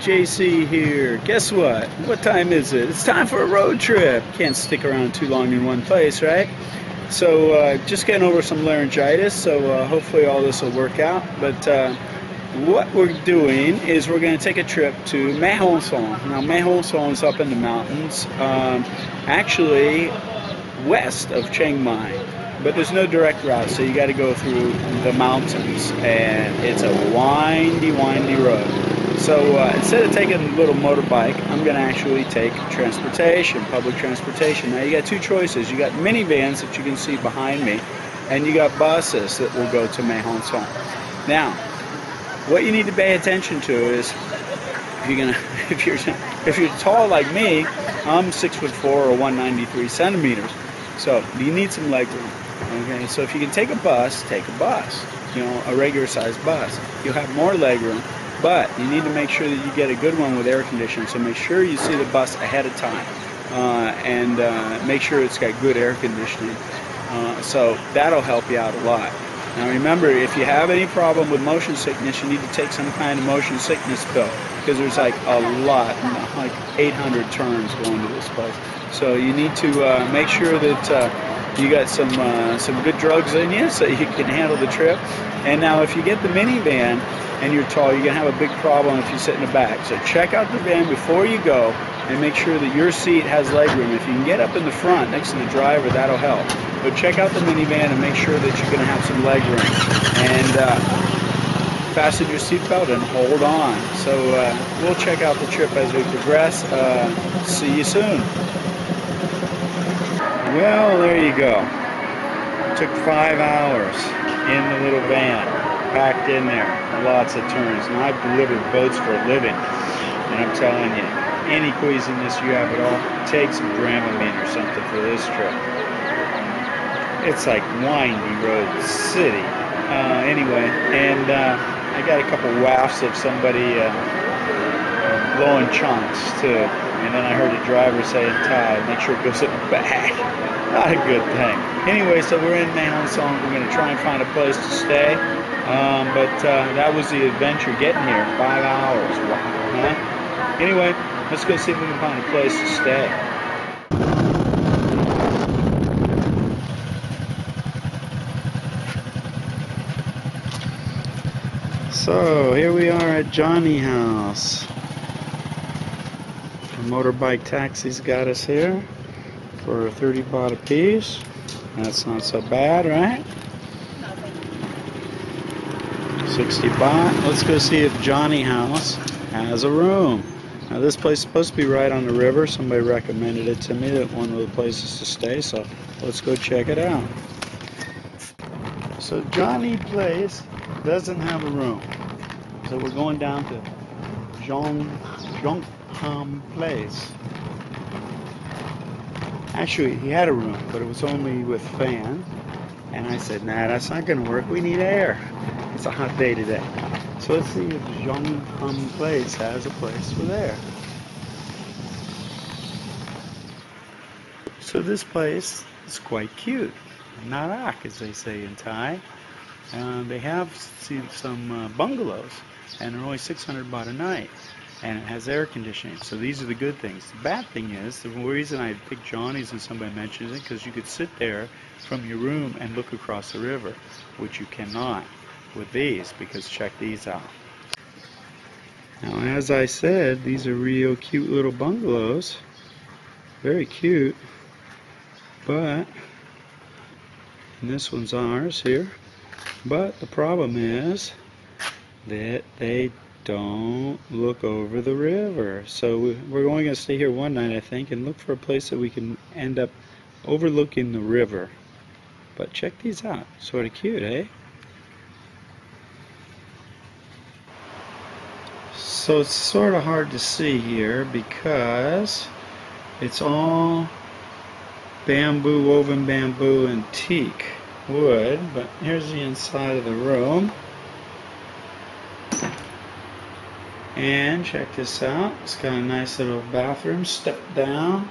JC here. Guess what? What time is it? It's time for a road trip. Can't stick around too long in one place, right? So just getting over some laryngitis, so hopefully all this will work out. But what we're doing is we're going to take a trip to Mae Hong Son. Now Mae Hong Son is up in the mountains, actually west of Chiang Mai. But there's no direct route, so you got to go through the mountains, and it's a windy, windy road. So instead of taking a little motorbike, I'm going to actually take transportation, public transportation. Now you got two choices. You got minivans that you can see behind me, and you got buses that will go to Mae Hong Son. Now, what you need to pay attention to is if you're tall like me, I'm 6'4" or 193 centimeters. So you need some leg room. Okay, so if you can take a bus, take a bus. You know, a regular sized bus. You'll have more leg room, but you need to make sure that you get a good one with air conditioning. So make sure you see the bus ahead of time, and make sure it's got good air conditioning. So that'll help you out a lot. Now remember, if you have any problem with motion sickness, you need to take some kind of motion sickness pill, because there's like a lot, like 800 turns going to this place. So you need to make sure that you got some good drugs in you, so you can handle the trip. And now if you get the minivan and you're tall, you're going to have a big problem if you sit in the back. So check out the van before you go and make sure that your seat has leg room. If you can get up in the front next to the driver, that'll help. But check out the minivan and make sure that you're going to have some leg room. And fasten your seatbelt and hold on. So we'll check out the trip as we progress. See you soon. Well, there you go. It took 5 hours in the little van, packed in there, lots of turns. And I've delivered boats for a living, and I'm telling you, any queasiness you have at all, take some Dramamine or something for this trip. It's like windy road city. Anyway, and I got a couple wafts of somebody blowing chunks too. And then I heard a driver say in Thai, make sure it goes in the back. Not a good thing. Anyway, so we're in Mae Hong Son. We're going to try and find a place to stay. But that was the adventure getting here. 5 hours. Wow. Huh? Anyway, let's go see if we can find a place to stay. So here we are at Johnny House. The motorbike taxis got us here for 30 baht a piece. That's not so bad, right? 60 baht. Let's go see if Johnny House has a room. Now this place is supposed to be right on the river. Somebody recommended it to me, that one of the places to stay, so let's go check it out. So Johnny Place doesn't have a room. So we're going down to Jongham Place. Actually, he had a room, but it was only with fan. And I said, nah, that's not going to work. We need air. It's a hot day today. So let's see if Jongham Place has a place with air. So this place is quite cute. Natok, as they say in Thai. They have some bungalows, and they're only 600 baht a night. And it has air conditioning. So these are the good things. The bad thing is, the reason I picked Johnny's and somebody mentioned it, because you could sit there from your room and look across the river, which you cannot with these, because check these out. Now, as I said, these are real cute little bungalows. Very cute. But, and this one's ours here. But the problem is that they don't look over the river. So we're only going to stay here one night, I think, and look for a place that we can end up overlooking the river. But check these out. Sort of cute, eh? So it's sort of hard to see here because it's all bamboo, woven bamboo and teak wood. But here's the inside of the room. And check this out. It's got a nice little bathroom. Step down,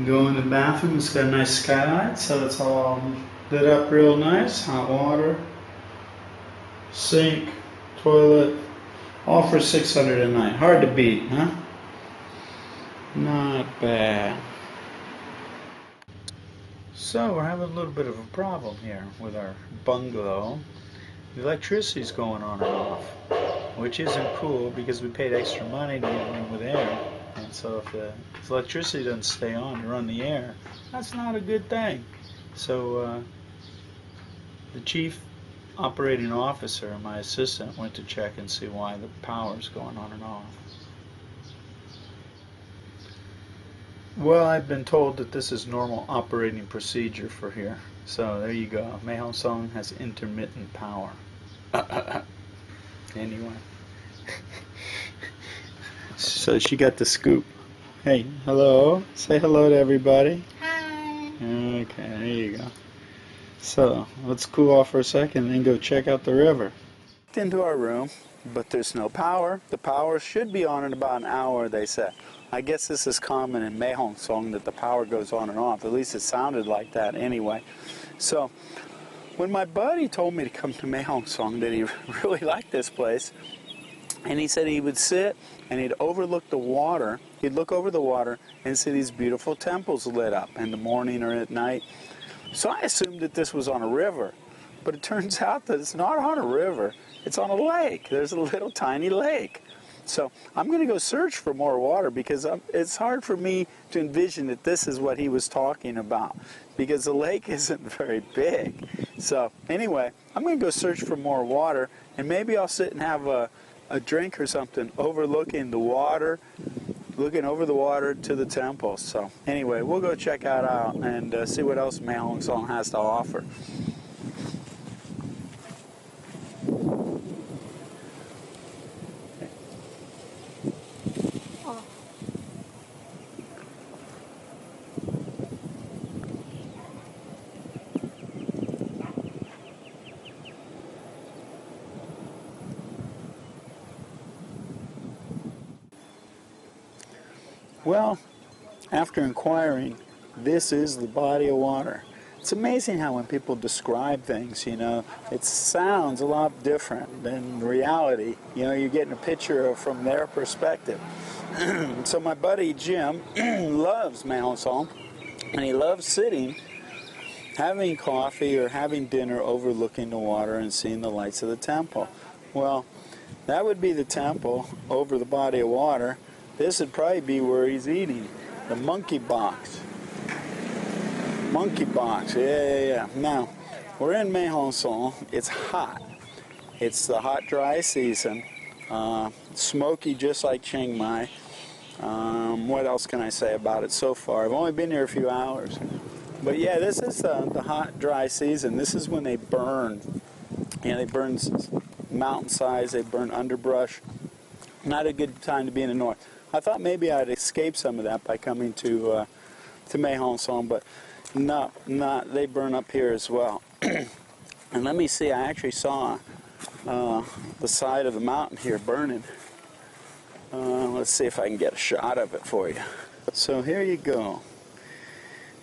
go in the bathroom. It's got a nice skylight, so it's all lit up real nice. Hot water, sink, toilet, All for 609. Hard to beat, huh? Not bad. So we're having a little bit of a problem here with our bungalow. The electricity's going on and off, which isn't cool because we paid extra money to get one with air. And so if the electricity doesn't stay on to run the air, that's not a good thing. So the chief operating officer, my assistant, went to check and see why the power's going on and off. Well, I've been told that this is normal operating procedure for here. So there you go. Mae Hong Song has intermittent power. Anyway. So she got the scoop. Hey, hello. Say hello to everybody. Hi. Okay, there you go. So let's cool off for a second and then go check out the river. Into our room, but there's no power. The power should be on in about an hour, they said. I guess this is common in Mae Hong Song that the power goes on and off. At least it sounded like that anyway. So when my buddy told me to come to Mae Hong Song, that he really liked this place, and he said he would sit and he'd overlook the water. He'd look over the water and see these beautiful temples lit up in the morning or at night. So I assumed that this was on a river, but it turns out that it's not on a river. It's on a lake. There's a little tiny lake. So I'm going to go search for more water because it's hard for me to envision that this is what he was talking about because the lake isn't very big. So anyway, I'm going to go search for more water and maybe I'll sit and have a drink or something overlooking the water, looking over the water to the temple. So anyway, we'll go check that out and see what else Mae Hong Song has to offer. Well, after inquiring, this is the body of water. It's amazing how when people describe things, it sounds a lot different than reality. You're getting a picture from their perspective. So my buddy Jim loves Mae Hong Song, and he loves sitting, having coffee or having dinner overlooking the water and seeing the lights of the temple. Well, that would be the temple over the body of water. This would probably be where he's eating. The monkey box. Monkey box, yeah. Now, we're in Mae Hong Song. It's hot. It's the hot, dry season. Smoky, just like Chiang Mai. What else can I say about it so far? I've only been here a few hours. But yeah, this is the hot, dry season. This is when they burn. They burn mountainsides, they burn underbrush. Not a good time to be in the north. I thought maybe I'd escape some of that by coming to Mae Hong Song, but no, they burn up here as well. And let me see, I actually saw the side of the mountain here burning. Let's see if I can get a shot of it for you. So here you go.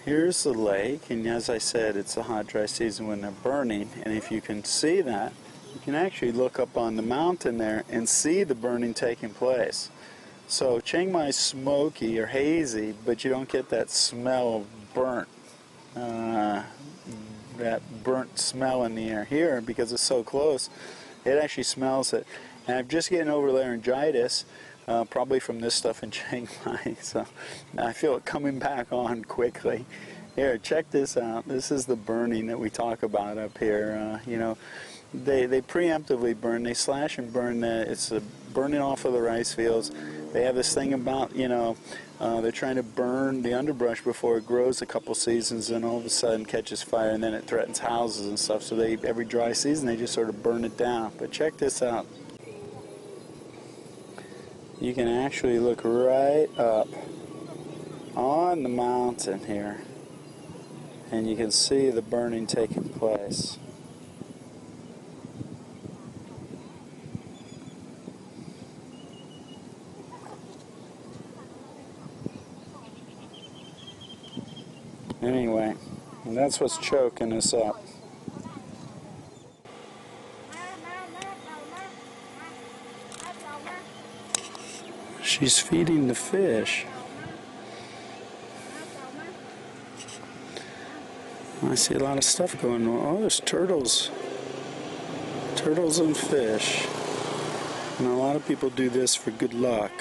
Here's the lake, and as I said, it's a hot, dry season when they're burning, and if you can see that, you can actually look up on the mountain there and see the burning taking place. So Chiang Mai's smoky or hazy, but you don't get that smell of burnt, that burnt smell in the air. Here, because it's so close, it actually smells it. And I'm just getting over laryngitis, probably from this stuff in Chiang Mai, so I feel it coming back on quickly. Here, check this out. This is the burning that we talk about up here. They preemptively burn. They slash and burn. It's burning off of the rice fields. They have this thing about, they're trying to burn the underbrush before it grows a couple seasons and all of a sudden catches fire and then it threatens houses and stuff. So every dry season they just sort of burn it down. But check this out. You can actually look right up on the mountain here and you can see the burning taking place. Anyway, and that's what's choking us up. She's feeding the fish. I see a lot of stuff going on. Oh, there's turtles. Turtles and fish. And a lot of people do this for good luck.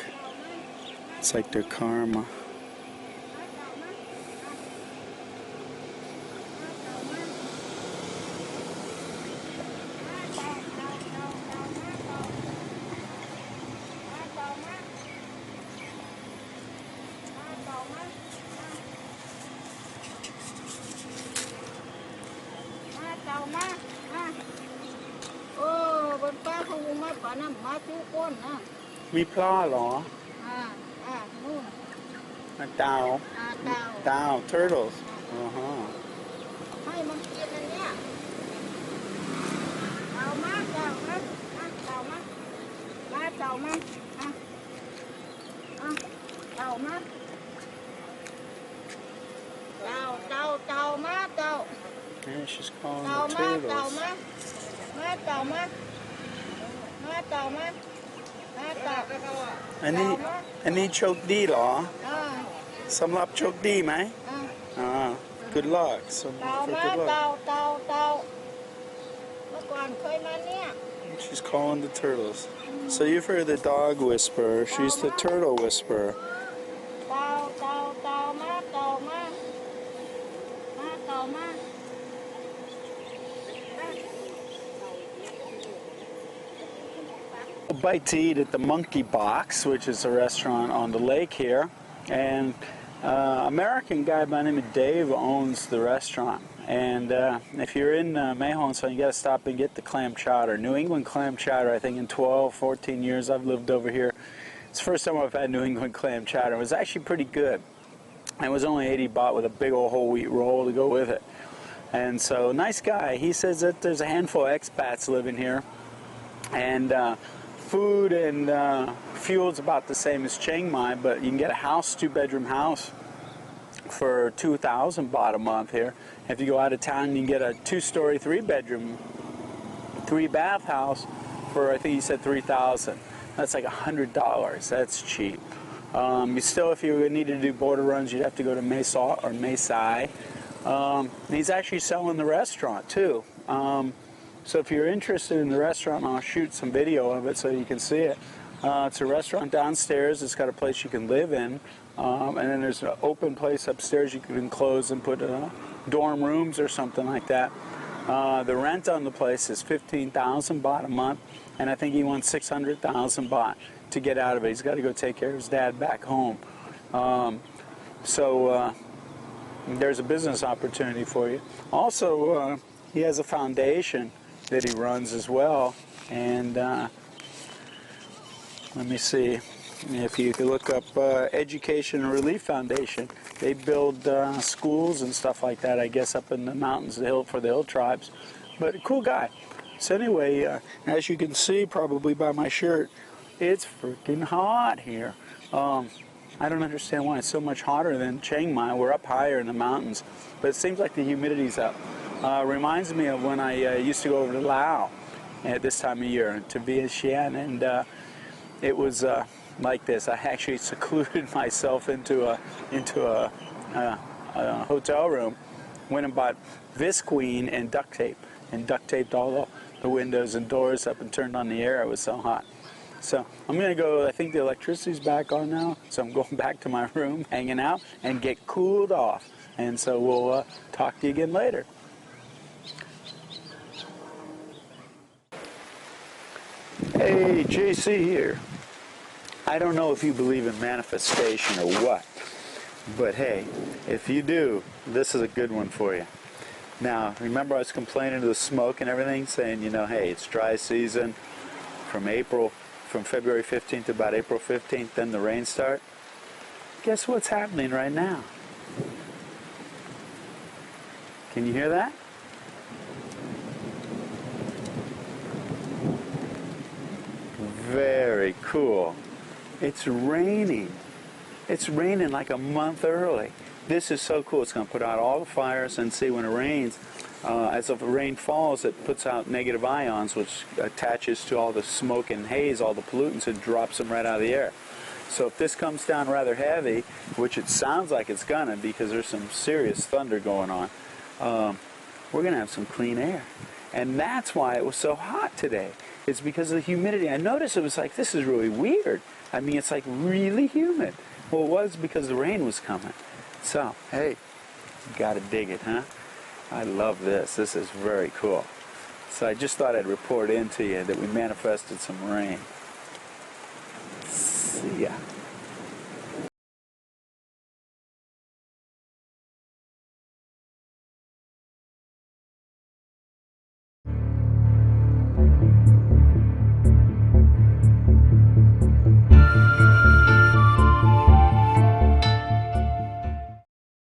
It's like their karma. Mi pla lo. Tao. Tao. Turtles. Uh-huh. Yeah, she's calling the turtles. Anh đi chok đi lo. Some lap chok đi mai. Good luck. Some for good luck. She's calling the turtles. So you've heard the dog whisperer. She's the turtle whisperer. A bite to eat at the Monkey Box, which is a restaurant on the lake here, and American guy by the name of Dave owns the restaurant. And if you're in Mahon, so you got to stop and get the clam chowder. New England clam chowder. I think in 12, 14 years I've lived over here, it's the first time I've had New England clam chowder. It was actually pretty good. It was only 80 baht with a big old whole wheat roll to go with it. And so, nice guy. He says that there's a handful of expats living here, and food and fuel is about the same as Chiang Mai, but you can get a house, 2-bedroom house, for 2,000 baht a month here. If you go out of town, you can get a 2-story, 3-bedroom, 3-bath house for, I think he said 3,000. That's like $100. That's cheap. You still, if you needed to do border runs, you'd have to go to Mae Sot or Mae Sai. He's actually selling the restaurant too. So if you're interested in the restaurant, I'll shoot some video of it so you can see it. It's a restaurant downstairs. It's got a place you can live in. And then there's an open place upstairs you can enclose and put dorm rooms or something like that. The rent on the place is 15,000 baht a month, and I think he wants 600,000 baht to get out of it. He's got to go take care of his dad back home. There's a business opportunity for you. Also, he has a foundation that he runs as well, and let me see if you could look up Education and Relief Foundation. They build schools and stuff like that, I guess, up in the mountains, for the hill tribes. But a cool guy. So anyway, as you can see probably by my shirt, it's freaking hot here. I don't understand why it's so much hotter than Chiang Mai. We're up higher in the mountains, but it seems like the humidity's up. Reminds me of when I used to go over to Laos at this time of year, to Vientiane, and it was like this. I actually secluded myself into a hotel room, went and bought Visqueen and duct tape, and duct taped all the windows and doors up and turned on the air. It was so hot. So I'm going to go, I think the electricity's back on now, so I'm going back to my room, hanging out, and get cooled off. And so we'll talk to you again later. Hey, JC here. I don't know if you believe in manifestation or what, but hey, if you do, this is a good one for you. Now, remember I was complaining of the smoke and everything, saying, you know, hey, it's dry season from February 15th to about April 15th, then the rain start. Guess what's happening right now? Can you hear that? Very cool. It's raining. It's raining like a month early. This is so cool. It's going to put out all the fires, and see when it rains, as the rain falls, it puts out negative ions, which attaches to all the smoke and haze, all the pollutants, and drops them right out of the air. So if this comes down rather heavy, which it sounds like it's gonna because there's some serious thunder going on, we're gonna have some clean air. And that's why it was so hot today. It's because of the humidity. I noticed it was like, this is really weird. I mean, it's like really humid. Well, it was because the rain was coming. So, hey, you gotta dig it, huh? I love this. This is very cool. So I just thought I'd report in to you that we manifested some rain. See ya.